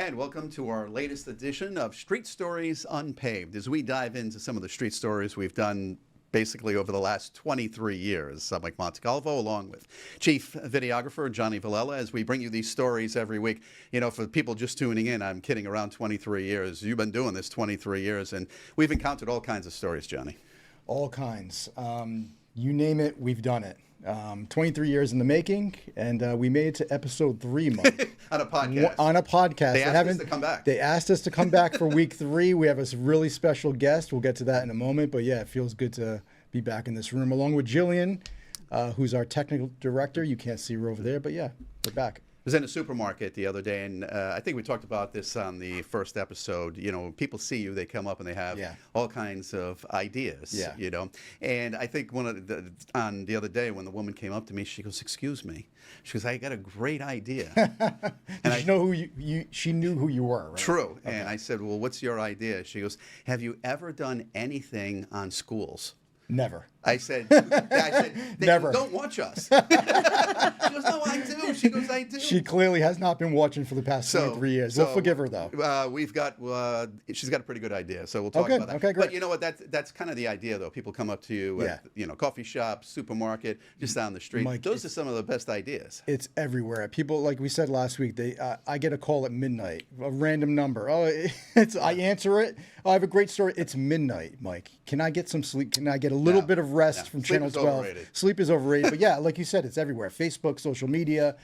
And welcome to our latest edition of Street Stories Unpaved, as we dive into some of the street stories we've done basically over the last 23 years. I'm Mike Montecalvo, along with Chief Videographer Johnny Villela, as we bring you these stories every week. You know, for people just tuning in, I'm kidding, around 23 years. You've been doing this 23 years, and we've encountered all kinds of stories, Johnny. All kinds. You name it, we've done it. 23 years in the making, and we made it to episode 3, Mike. On a podcast. On a podcast. They asked us to come back. They asked us to come back for week 3. We have a really special guest. We'll get to that in a moment. But yeah, it feels good to be back in this room, along with Jillian, who's our technical director. You can't see her over there, but yeah, we're back. I was in a supermarket the other day, and I think we talked about this on the first episode. You know, when people see you, they come up and they have all kinds of ideas, you know. And I think on the other day when the woman came up to me, she goes, "Excuse me." She goes, "I got a great idea." And she know who she knew who you were, right? True. Okay. And I said, "Well, what's your idea?" She goes, "Have you ever done anything on schools?" Never. I said, they never. Don't watch us. She goes, "No, I do." She goes, "I do." She clearly has not been watching for the past 23 years. We'll forgive her, though. She's got a pretty good idea, so we'll talk about that. Okay, great. But you know what? That's kind of the idea, though. People come up to you at, coffee shop, supermarket, just down the street. Mike, those are some of the best ideas. It's everywhere. People, like we said last week, I get a call at midnight, a random number. I answer it. I have a great story. It's midnight, Mike. Can I get some sleep? Can I get a little bit of rest from Channel 12? Overrated. Sleep is overrated. But yeah, like you said, it's everywhere. Facebook, social media,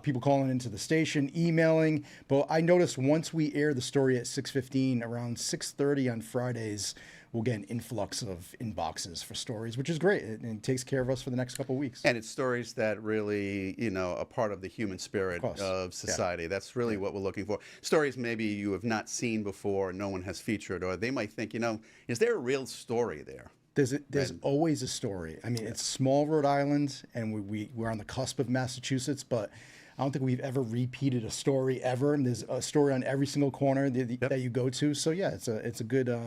people calling into the station, emailing. But I noticed once we air the story at 6:15, around 6:30 on Fridays, we'll get an influx of inboxes for stories, which is great. It takes care of us for the next couple of weeks. And it's stories that really, are part of the human spirit of society. Yeah. That's really what we're looking for. Stories maybe you have not seen before, no one has featured, or they might think, is there a real story there? There's always a story. I mean, it's small Rhode Island, and we're on the cusp of Massachusetts, but I don't think we've ever repeated a story ever. And there's a story on every single corner that you go to. So yeah, it's a good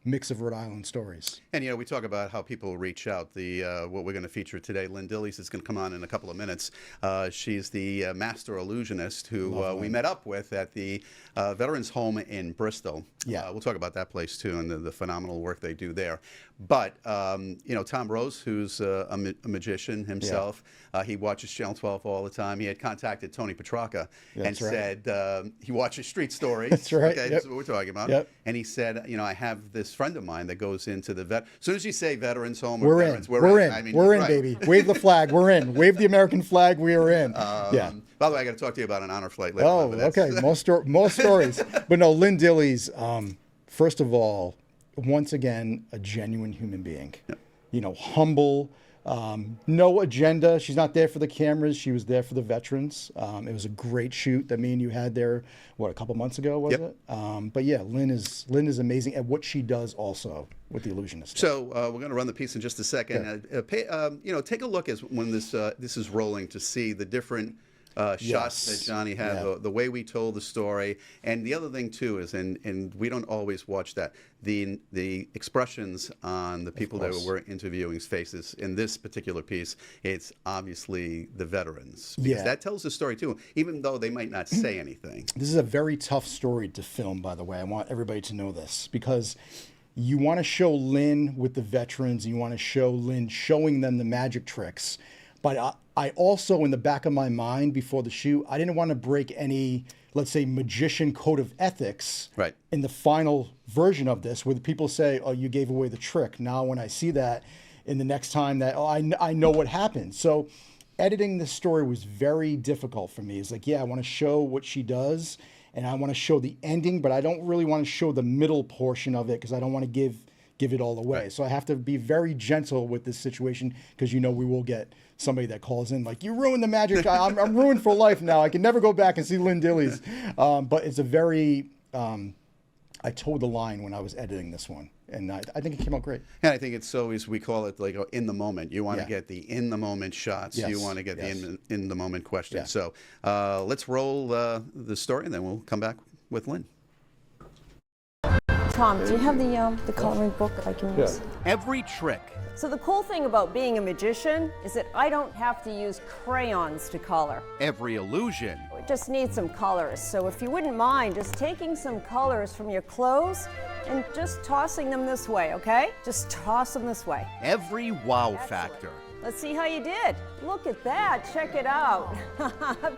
mix of Rhode Island stories. And we talk about how people reach out. What we're going to feature today, Lyn Dillies, is going to come on in a couple of minutes. She's the master illusionist who we met up with at the Veterans Home in Bristol. Yeah, we'll talk about that place too and the phenomenal work they do there. But Tom Rose, who's a magician himself, he watches Channel 12 all the time. He had contacted Tony Petrarca and said he watches Street Stories. That's right. Okay, this is what we're talking about. Yep. And he said, I have this friend of mine that goes into the As soon as you say Veterans Home or Veterans, we're in. I mean, we're in, baby. Wave the flag. We're in. Wave the American flag. We are in. By the way, I got to talk to you about an honor flight later. Oh, okay. More stories. But no, Lyn Dillies, first of all, once again, a genuine human being. Yep. Humble, no agenda. She's not there for the cameras. She was there for the veterans. It was a great shoot that me and you had there, a couple months ago, was it? But yeah, Lyn is amazing at what she does also with the illusionist. So we're going to run the piece in just a second. Yeah. Take a look when this is rolling to see the different shots that Johnny had, the way we told the story. And the other thing too is, and we don't always watch that, the expressions on the people that we're interviewing's faces. In this particular piece, it's obviously the veterans, because that tells the story too, even though they might not say anything. This is a very tough story to film, by the way. I want everybody to know this, because you want to show Lyn with the veterans, and you want to show Lyn showing them the magic tricks. But I also, in the back of my mind before the shoot, I didn't want to break any, let's say, magician code of ethics in the final version of this, where the people say, "Oh, you gave away the trick." Now, when I see that in the next time, that I know what happened. So editing this story was very difficult for me. It's like, I want to show what she does, and I want to show the ending, but I don't really want to show the middle portion of it, because I don't want to give it all away. So I have to be very gentle with this situation, because we will get somebody that calls in like, "You ruined the magic. I'm ruined for life now. I can never go back and see Lyn Dillies." But it's a very I towed the line when I was editing this one, and I think it came out great. And I think it's always, we call it like in the moment. You want to get the in the moment shots. You want to get the in the moment questions. So let's roll the story, and then we'll come back with Lyn. Tom, do you have the coloring book I can use? Every trick. So the cool thing about being a magician is that I don't have to use crayons to color. Every illusion. it just needs some colors. So if you wouldn't mind just taking some colors from your clothes and just tossing them this way, okay? Just toss them this way. Every wow factor. Let's see how you did. Look at that, check it out.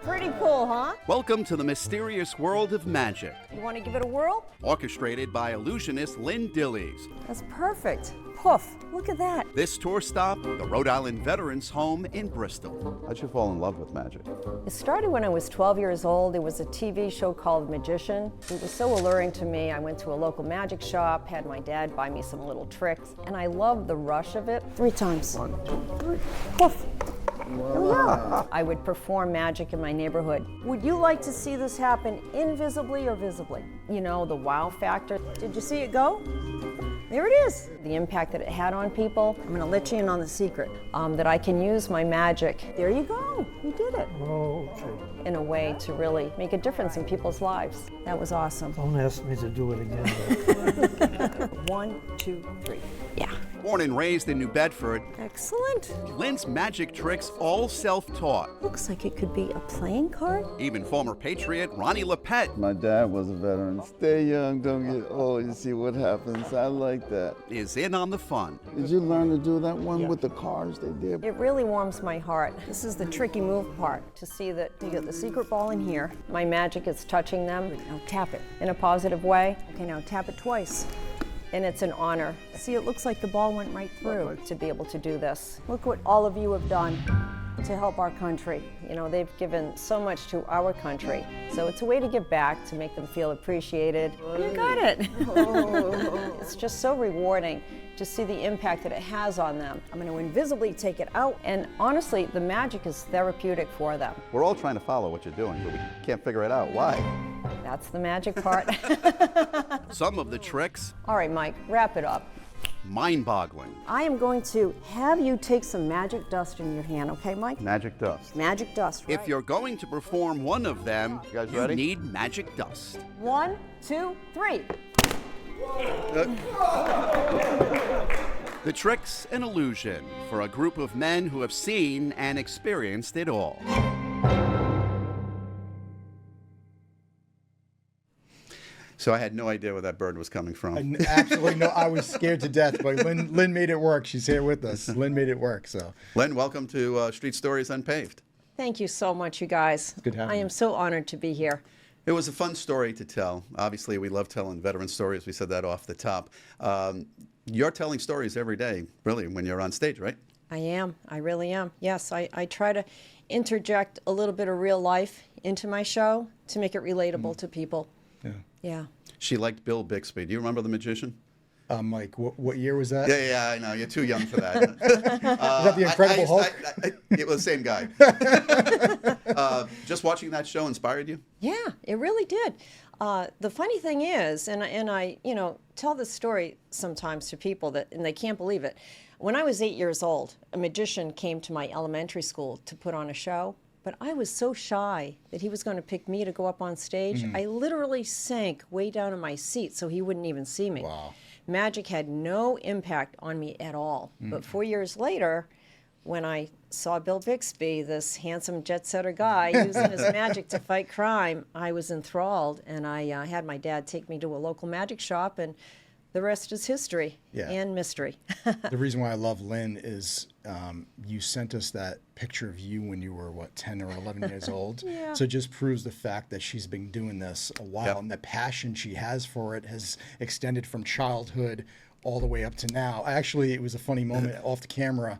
Pretty cool, huh? Welcome to the mysterious world of magic. You want to give it a whirl? Orchestrated by illusionist Lyn Dillies. That's perfect. Poof, look at that. This tour stop, the Rhode Island Veterans Home in Bristol. How'd you fall in love with magic? It started when I was 12 years old. There was a TV show called Magician. It was so alluring to me. I went to a local magic shop, had my dad buy me some little tricks, and I loved the rush of it. 3 times. 1, 2, 3. Poof. Here we go. I would perform magic in my neighborhood. Would you like to see this happen invisibly or visibly? You know, the wow factor. Did you see it go? There it is. The impact that it had on people. I'm going to let you in on the secret, that I can use my magic. There you go. You did it. Oh, okay. In a way to really make a difference in people's lives. That was awesome. Don't ask me to do it again. 1, 2, 3. Yeah. Born and raised in New Bedford, Excellent. Lyn's magic tricks all self-taught. Looks like it could be a playing card. Even former Patriot Ronnie LePet My dad was a veteran. Stay young, don't get old. You see what happens. I like that. is in on the fun. Did you learn to do that one with the cards they did? It really warms my heart. This is the tricky move part, to see that you get the secret ball in here. My magic is touching them. Now tap it in a positive way. Okay, now tap it twice. And it's an honor. See, it looks like the ball went right through to be able to do this. Look what all of you have done to help our country. You know, they've given so much to our country. So it's a way to give back, to make them feel appreciated. You got it. It's just so rewarding to see the impact that it has on them. I'm going to invisibly take it out, and honestly, the magic is therapeutic for them. We're all trying to follow what you're doing, but we can't figure it out. Why? That's the magic part. Some of the tricks, All right, Mike, wrap it up. mind-boggling. I am going to have you take some magic dust in your hand, okay, Mike? Magic dust. Magic dust, right? If you're going to perform one of them, You guys you ready? need magic dust. 1, 2, 3. The trick's an illusion for a group of men who have seen and experienced it all. So I had no idea where that bird was coming from. Absolutely no. I was scared to death, but Lyn made it work. She's here with us. Lyn made it work. So Lyn, welcome to Street Stories Unpaved. Thank you so much, you guys. good having I you. am so honored to be here. It was a fun story to tell. Obviously, we love telling veteran stories. We said that off the top. You're telling stories every day, really, when you're on stage, right? I am. I really am. Yes, I try to interject a little bit of real life into my show to make it relatable to people. yeah. Yeah. She liked Bill Bixby. Do you remember The Magician? Mike, what year was that? Yeah, I know. You're too young for that. Is that the Incredible Hulk? It was the same guy. Just watching that show inspired you? Yeah, it really did. The funny thing is, and I, tell this story sometimes to people and they can't believe it. When I was 8 years old, a magician came to my elementary school to put on a show, but I was so shy that he was going to pick me to go up on stage. I literally sank way down in my seat so he wouldn't even see me. Wow. Magic had no impact on me at all. But 4 years later, when I saw Bill Bixby, this handsome jet-setter guy, using his magic to fight crime, I was enthralled, and I had my dad take me to a local magic shop, and the rest is history and mystery. The reason why I love Lyn is you sent us that picture of you when you were, 10 or 11 years old? Yeah. So it just proves the fact that she's been doing this a while, Yep. and the passion she has for it has extended from childhood all the way up to now. It was a funny moment off the camera.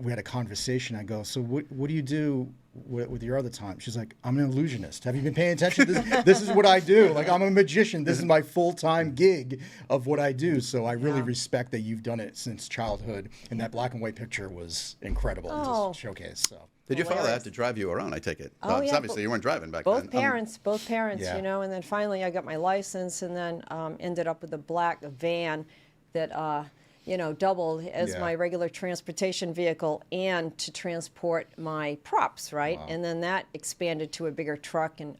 We had a conversation. I go, so what do you do with your other time? She's like, I'm an illusionist. Have you been paying attention? This is what I do. Like, I'm a magician. This is my full-time gig of what I do. So I really respect that you've done it since childhood. And that black and white picture was incredible Oh. to showcase. So Did your father Hilarious. have to drive you around, I take it? Oh, yeah, Obviously, you weren't driving back Both then. parents, Yeah. and then finally I got my license, and then ended up with a black van that, doubled as Yeah. my regular transportation vehicle and to transport my props, right? Wow. And then that expanded to a bigger truck, and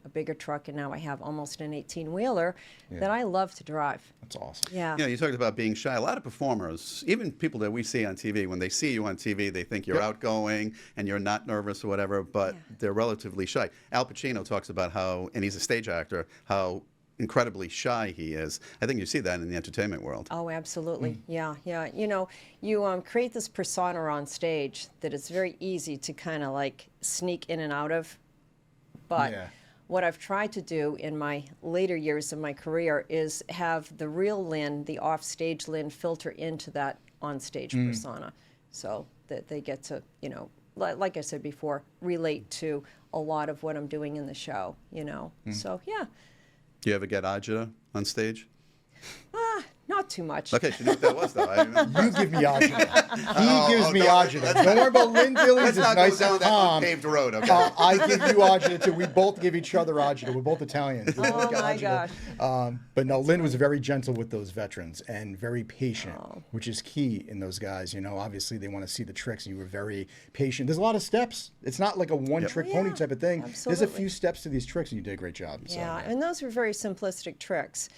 now I have almost an 18-wheeler that I love to drive. That's awesome. Yeah. You talked about being shy. A lot of performers, even people that we see on TV, when they see you on TV, they think you're outgoing and you're not nervous or whatever, but they're relatively shy. Al Pacino talks about how, and he's a stage actor, how incredibly shy he is. I think you see that in the entertainment world. Oh, absolutely. Yeah. You create this persona on stage that it's very easy to kind of like sneak in and out of. But what I've tried to do in my later years of my career is have the real Lyn, the off-stage Lyn, filter into that on-stage persona, so that they get to, like I said before, relate to a lot of what I'm doing in the show, So, yeah. Do you ever get agita on stage? Not too much. Okay, she knew what that was, though. You give me agita. He gives me agita. Don't worry about Lyn Dillies. Let's It's not nice go down and that calm. unpaved road, okay? I give you agita too. We both give each other agita. We're both Italians. We both Oh get my agita. gosh. But no, Lyn was very gentle with those veterans and very patient, which is key in those guys. Obviously they want to see the tricks. You were very patient. There's a lot of steps. It's not like a one-trick pony type of thing. There's a Absolutely. few steps to these tricks, and you did a great job. So, Yeah, and those were very simplistic tricks,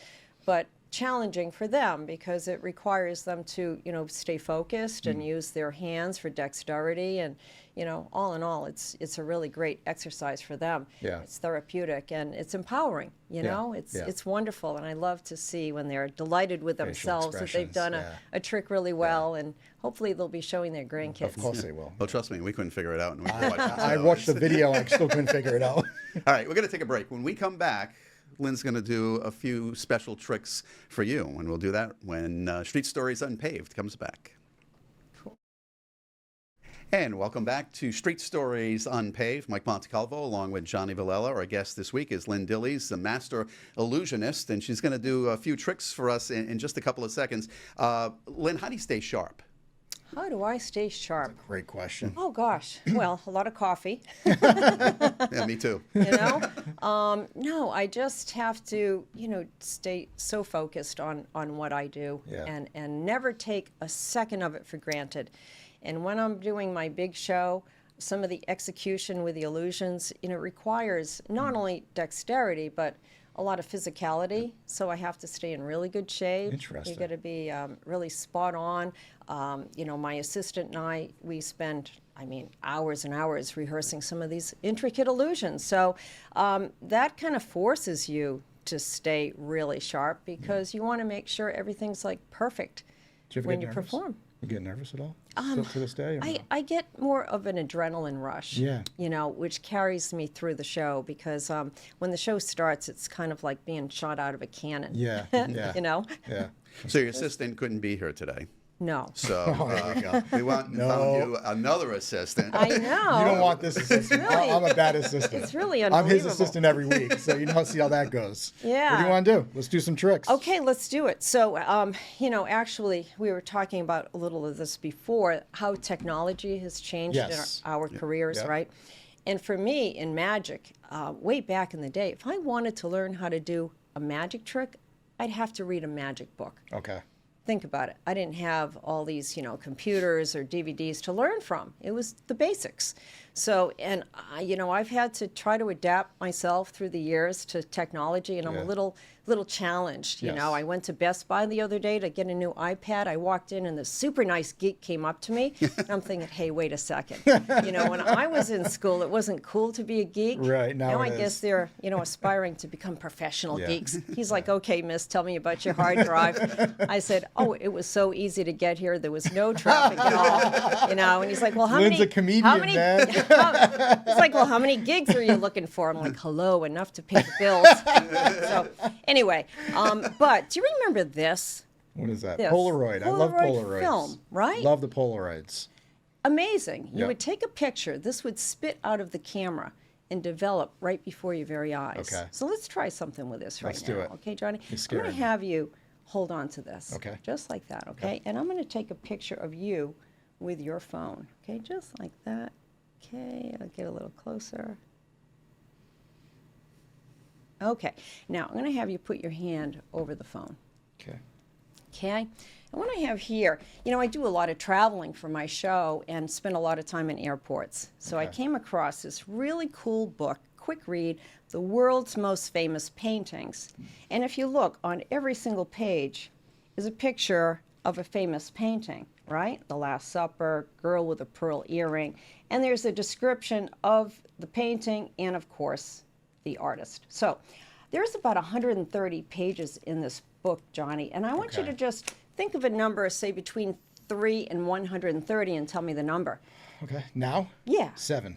but challenging for them because it requires them to, stay focused and use their hands for dexterity, and all in all, it's a really great exercise for them. Yeah. It's therapeutic and it's empowering. It's wonderful, and I love to see when they're delighted with themselves that they've done a trick really well, and hopefully they'll be showing their grandkids. Of course they will. Well, trust me, we couldn't figure it out. And we watched it, I so watched the video and I still couldn't figure it out. All right, we're going to take a break. When we come back, Lyn's going to do a few special tricks for you, and we'll do that when Street Stories Unpaved comes back. Cool. And welcome back to Street Stories Unpaved. Mike Montecalvo along with Johnny Villela. Our guest this week is Lyn Dillies, the master illusionist, and she's going to do a few tricks for us in just a couple of seconds. Lyn, how do you stay sharp? How do I stay sharp? Great question. Oh gosh, well, a lot of coffee. Yeah, me too. No, I just have to, stay so focused on what I do and never take a second of it for granted. And when I'm doing my big show, some of the execution with the illusions, requires not only dexterity, but a lot of physicality. So I have to stay in really good shape. Interesting. You got to be really spot on. My assistant and I, we spend, hours and hours rehearsing some of these intricate illusions. So that kind of forces you to stay really sharp because you want to make sure everything's like perfect Do you ever when get you nervous? perform. You get nervous at all? Still to this day? Or no? I get more of an adrenaline rush, Yeah. which carries me through the show because when the show starts, it's kind of like being shot out of a cannon. Yeah. Yeah. So your assistant couldn't be here today. No. So we found you another assistant. I know. You don't want this assistant. really- I'm a bad assistant. It's really I'm his unbelievable. assistant every week, so see how that goes. Yeah. What do you want to do? Let's do some tricks. Okay, let's do it. So, actually, we were talking about a little of this before, how technology has changed Yes. in our careers, Yep. right? And for me, in magic, way back in the day, if I wanted to learn how to do a magic trick, I'd have to read a magic book. Okay. Think about it. I didn't have all these, computers or DVDs to learn from. It was the basics. So, and I've had to try to adapt myself through the years to technology, and I'm a little challenged. Yes. I went to Best Buy the other day to get a new iPad. I walked in, and this super nice geek came up to me. And I'm thinking, hey, wait a second. When I was in school, it wasn't cool to be a geek. Right, now I it guess is. they're, aspiring to become professional Yeah. geeks. He's like, okay, miss, tell me about your hard drive. I said, oh, it was so easy to get here. There was no traffic at all. And he's like, well, how Lyn's many? a comedian, how many, man. He's like, well, how many gigs are you looking for? I'm like, hello, enough to pay the bills. So anyway, but do you remember this? What is that? This. Polaroid. I love Polaroid Polaroids. film, right? Love the Polaroids. Amazing. You Yep. would take a picture. This would spit out of the camera and develop right before your very eyes. Okay. So let's try something with this Let's right do now. it. Okay, Johnny? You're I'm scaring going to me. have you hold on to this. Okay. Just like that, okay? And I'm going to take a picture of you with your phone. Okay, just like that. Okay, I'll get a little closer. Okay, now I'm going to have you put your hand over the phone. Okay. Okay, and what I have here, you know, I do a lot of traveling for my show and spend a lot of time in airports. So I came across this really cool book, quick read, The World's Most Famous Paintings. And if you look, on every single page is a picture of a famous painting, right? The Last Supper, Girl with a Pearl Earring, and there's a description of the painting and, of course, the artist. So there's about 130 pages in this book, Johnny, and I want you to just think of a number, say between 3 and 130, and tell me the number. Okay. Now? Yeah. 7.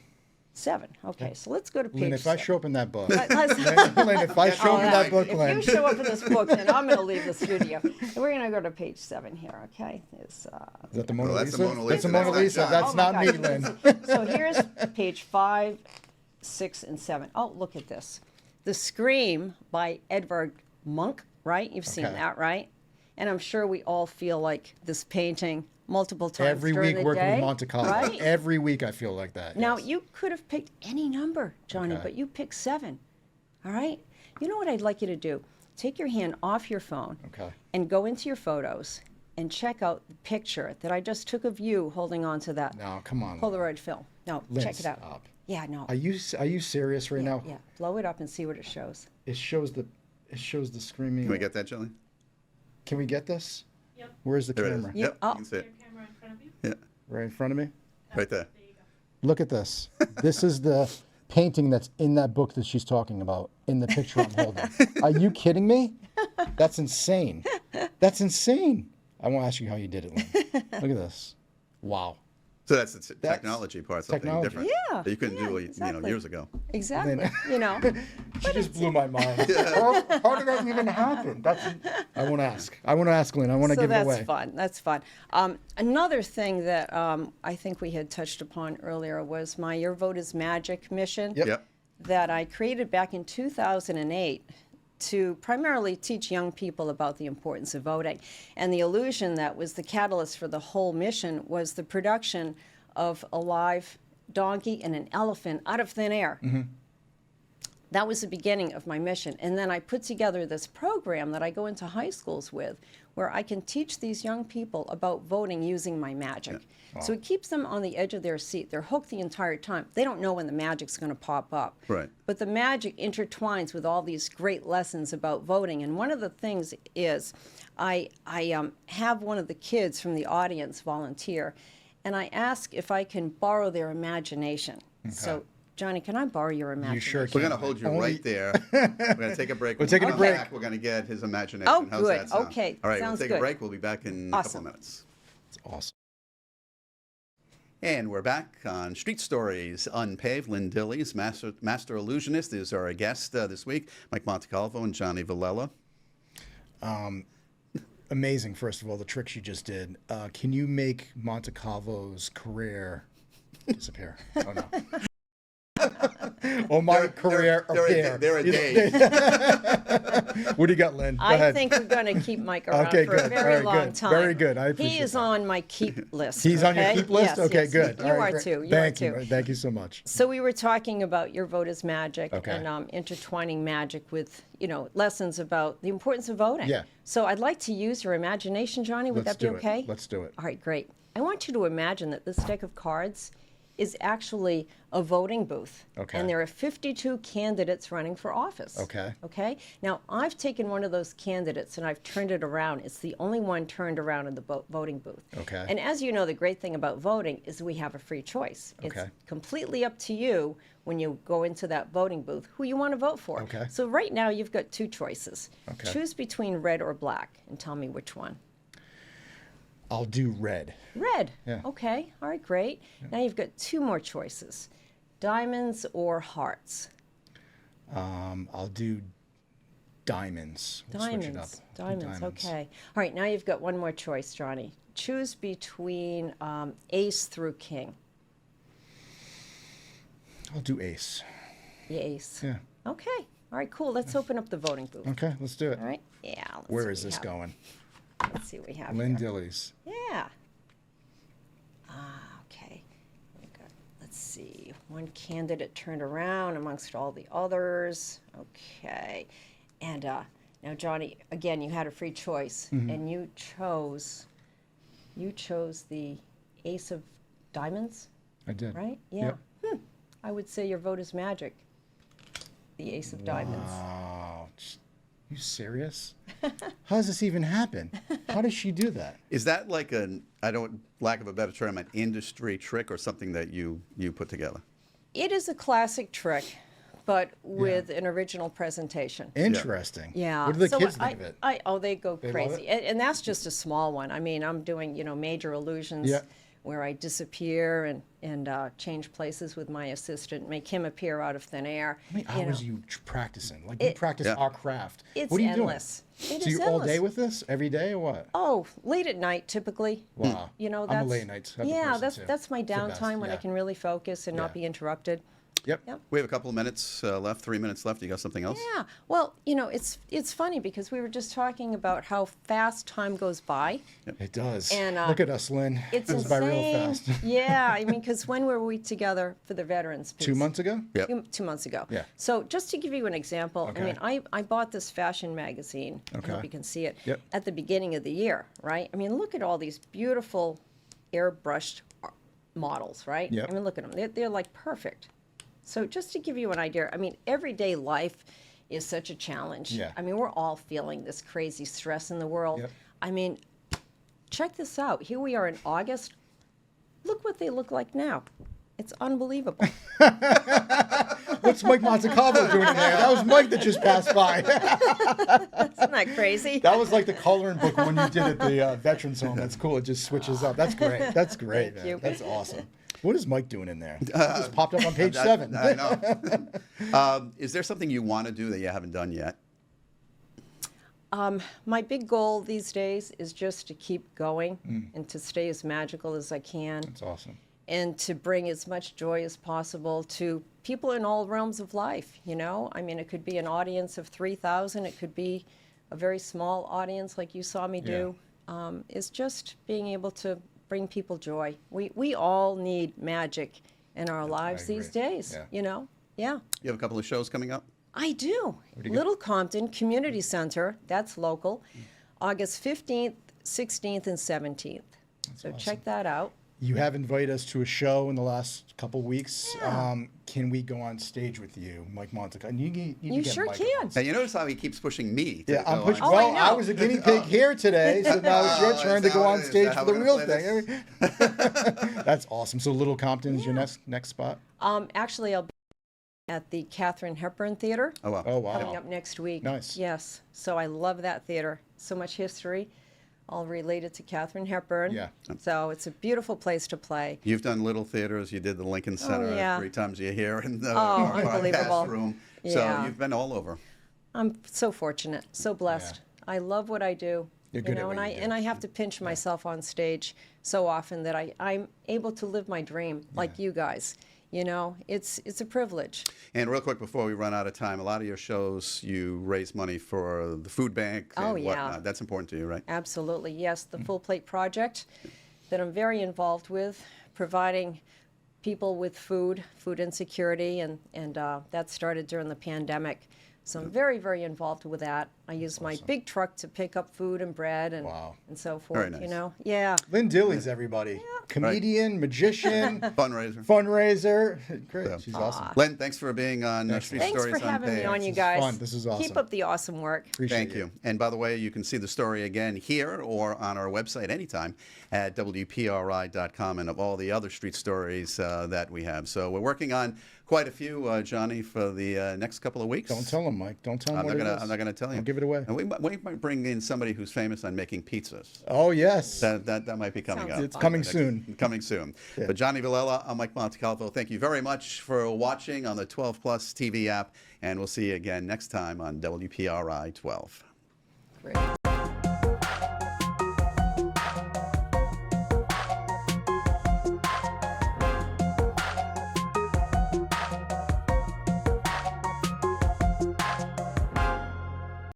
7. Okay, so let's go to page Lyn, if I 7. show up in that book, Let's- Lyn, if I show up in that book, If Lyn, you show up in this book, then I'm going to leave the studio. And we're going to go to page 7 here, okay? is that the Mona Well, Lisa? that's the Mona That's the Lisa. Mona That's Lisa. not That's Oh my not me, gosh. Lyn. So here's page 5, 6, and 7. Oh, look at this. The Scream by Edvard Munch, right? You've seen Okay. that, right? And I'm sure we all feel like this painting multiple times Every during week the working day, with Monte Carlo. right? Every week I feel like that. Now, yes. you could have picked any number, Johnny, Okay. but you picked 7. All right? You know what I'd like you to do? Take your hand off your phone Okay. and go into your photos and check out the picture that I just took of you holding on to that No, come on. Polaroid film. No, Lyn, check it out. stop. Yeah, no. Are you serious right now? Yeah, blow it up and see what it shows. It shows the screaming. Can we get that, Jelly? Can we get this? Yep. Where's the There it is. camera? Yeah, Yep, oh. you can see Your it. camera in front of you. Yeah, Right in front of me. right there. There you go. Look at this. This is the painting that's in that book that she's talking about in the picture I'm holding. Are you kidding me? That's insane. That's insane. I want to ask you how you did it, Lyn. Look at this. Wow. So that's the technology part, something technology. different Yeah, that you couldn't yeah, do exactly. years ago. Exactly. Lyn. You know. She just blew my mind. How did that even happen? I want to ask. Lyn. I want to So give it that's away. fun. That's fun. Another thing that I think we had touched upon earlier was my Your Vote is Magic mission Yep. that I created back in 2008 to primarily teach young people about the importance of voting. And the illusion that was the catalyst for the whole mission was the production of a live donkey and an elephant out of thin air. That was the beginning of my mission. And then I put together this program that I go into high schools with where I can teach these young people about voting using my magic. So it keeps them on the edge of their seat. They're hooked the entire time. They don't know when the magic's going to pop up. Right. But the magic intertwines with all these great lessons about voting. And one of the things is I have one of the kids from the audience volunteer, and I ask if I can borrow their imagination. So, Johnny, can I borrow your imagination? sure We're can. going to hold you Only- right there. We're going to take a break. We're When taking we a come break. back, we're going to get his imagination. Oh, How's good. that sound? Okay, All right, sounds we'll take good. a break. We'll be back in a couple Awesome. of minutes. It's awesome. And we're back on Street Stories Unpaved. Lyn Dillies, Master Illusionist, is our guest this week. Mike Montecalvo and Johnny Villela. Amazing, first of all, the tricks you just did. Can you make Montecalvo's career disappear? Oh, no. Oh, my career appear. They're a day. What do you got, Lyn? Go I ahead. think we're going to keep Mike around Okay, for a good. very Very long good. time. Very good. I He appreciate is that. on my keep list. He's on your okay? keep list? Yes, Okay, yes, good. You All right, are great. too. You Thank are you. too. Thank you so much. So we were talking about Your Vote is Magic Okay. and intertwining magic with, lessons about the importance of voting. Yeah. So I'd like to use your imagination, Johnny. Would Let's that be do it. okay? Let's do it. All right, great. I want you to imagine that this deck of cards is actually a voting booth. Okay. And there are 52 candidates running for office. Okay. Okay? Now, I've taken one of those candidates and I've turned it around. It's the only one turned around in the voting booth. Okay. And as you know, the great thing about voting is we have a free choice. It's Okay. completely up to you when you go into that voting booth who you want to vote for. Okay. So right now, you've got 2 choices. Okay. Choose between red or black and tell me which one. I'll do red. Red. Yeah. Okay. All right, great. Now you've got 2 more choices. Diamonds or hearts? I'll do diamonds. We'll switch it up. Diamonds. Okay. All right, now you've got one more choice, Johnny. Choose between ace through king. I'll do ace. The ace. Yeah. Okay. All right, cool. Let's open up the voting booth. Okay, let's do it. All right. Yeah. Let's see Where what is we this have. going? Let's see what we have Lyn here. Dillies. Yeah. Okay. Let's see. One candidate turned around amongst all the others. Okay. And Now, Johnny, again, you had a free choice, and you chose the Ace of Diamonds, I did. right? Yeah. Yep. I would say your vote is magic. The Ace of Diamonds. Wow. You serious? How does this even happen? How does she do that? Is that like lack of a better term, an industry trick or something that you put together? It is a classic trick, but with an original presentation. Interesting. Yeah. What do the So kids think of it? they go They love crazy. And that's just a small one. I mean, I'm doing, major illusions Yeah. where I disappear and change places with my assistant, make him appear out of thin air. How many hours are you practicing? Like, you It- practice Yeah. our craft. It's What are you endless. doing? It So is you're all day endless. with this? Every day or what? Oh, late at night typically. Wow. I'm I'm a late night type of Yeah, person, too. that's my It's the best, downtime when I yeah. can really focus and not Yeah. be interrupted. Yep. Yep. We have a couple of minutes left, 3 minutes left. You got something else? Yeah. Well, it's funny because we were just talking about how fast time goes by. It does. And, Look at us, Lynn. It's Goes by real insane. fast. Yeah, I mean, because when were we together for the veterans piece? 2 months ago? Yep. Two months ago. Yeah. So just to give you an example, Okay. I mean, I bought this fashion magazine. I Okay. hope you can see it. Yep. At the beginning of the year, right? I mean, look at all these beautiful airbrushed models, right? Yep. I mean, look at them. They're like perfect. So just to give you an idea, I mean, everyday life is such a challenge. Yeah. I mean, we're all feeling this crazy stress in the world. Yep. I mean, check this out. Here we are in August. Look what they look like now. It's unbelievable. What's Mike Montecalvo doing in there? That was Mike that just passed by. Isn't that crazy? That was like the coloring book when you did at the Veterans Home. That's cool. It just switches up. That's great. That's great, Thank man. you. That's awesome. What is Mike doing in there? It just popped up on page 7. I know. Is there something you want to do that you haven't done yet? My big goal these days is just to keep going and to stay as magical as I can That's awesome. and to bring as much joy as possible to people in all realms of life, I mean, it could be an audience of 3,000. It could be a very small audience like you saw me do. It's just being able to bring people joy. We all need magic in our lives these agree. days, Yeah. You have a couple of shows coming up? I do. do you got? Little Compton Community Center, that's local, August 15th, 16th, and 17th. So check that out. You have invited us to a show in the last couple weeks. Can we go on stage with you, Mike Montecalvo? You sure can. Now, you notice how he keeps pushing me to Yeah, I'm go pushing. on. Oh, I Well, know. I was a guinea pig here today, so now it's your Oh, turn is to go that on what it is? stage Is that for how the we're real gonna play thing. That's awesome. So Little Compton's your next spot? Actually, I'll be at the Katharine Hepburn Theater Oh, wow. Oh, coming wow. up next week. Nice. Yes. So I love that theater. So much history, all related to Katharine Hepburn. Yeah. So it's a beautiful place to play. You've done little theaters. You did the Lincoln Center yeah. 3 times a year in the unbelievable. podcast room. So Yeah. you've been all over. I'm so fortunate, so blessed. I love what I do. You're good at what and you do. and I have to pinch myself on stage so often that I'm able to live my dream like you guys. It's a privilege. And real quick before we run out of time, a lot of your shows, you raise money for the food bank and Oh, yeah. whatnot. That's important to you, right? Absolutely, yes. The Full Plate Project that I'm very involved with, providing people with food insecurity, and that started during the pandemic. So I'm very, very involved with that. I use my big truck to pick up food and bread and Wow. and so forth. Very nice. Yeah. Lyn Dillies, everybody. Comedian, magician, Fundraiser. fundraiser. Great. She's awesome. Lyn, thanks for being on Street Thanks Stories for having me Unpaved. on, you is guys. fun. This is awesome. Keep up the awesome work. Appreciate Thank you. And by the way, you can see the story again here or on our website anytime at WPRI.com and of all the other street stories that we have. So we're working on quite a few, Johnny, for the next couple of weeks. Don't tell him, Mike. Don't tell him I'm what not it gonna. is. I'm not gonna tell you. Don't give it away. And we might bring in somebody who's famous on making pizzas. Oh, yes. That might be coming Sounds up. It's coming soon. Coming soon. But Johnny Villela, I'm Mike Montecalvo. Thank you very much for watching on the 12 Plus TV app, and we'll see you again next time on WPRI 12. Great.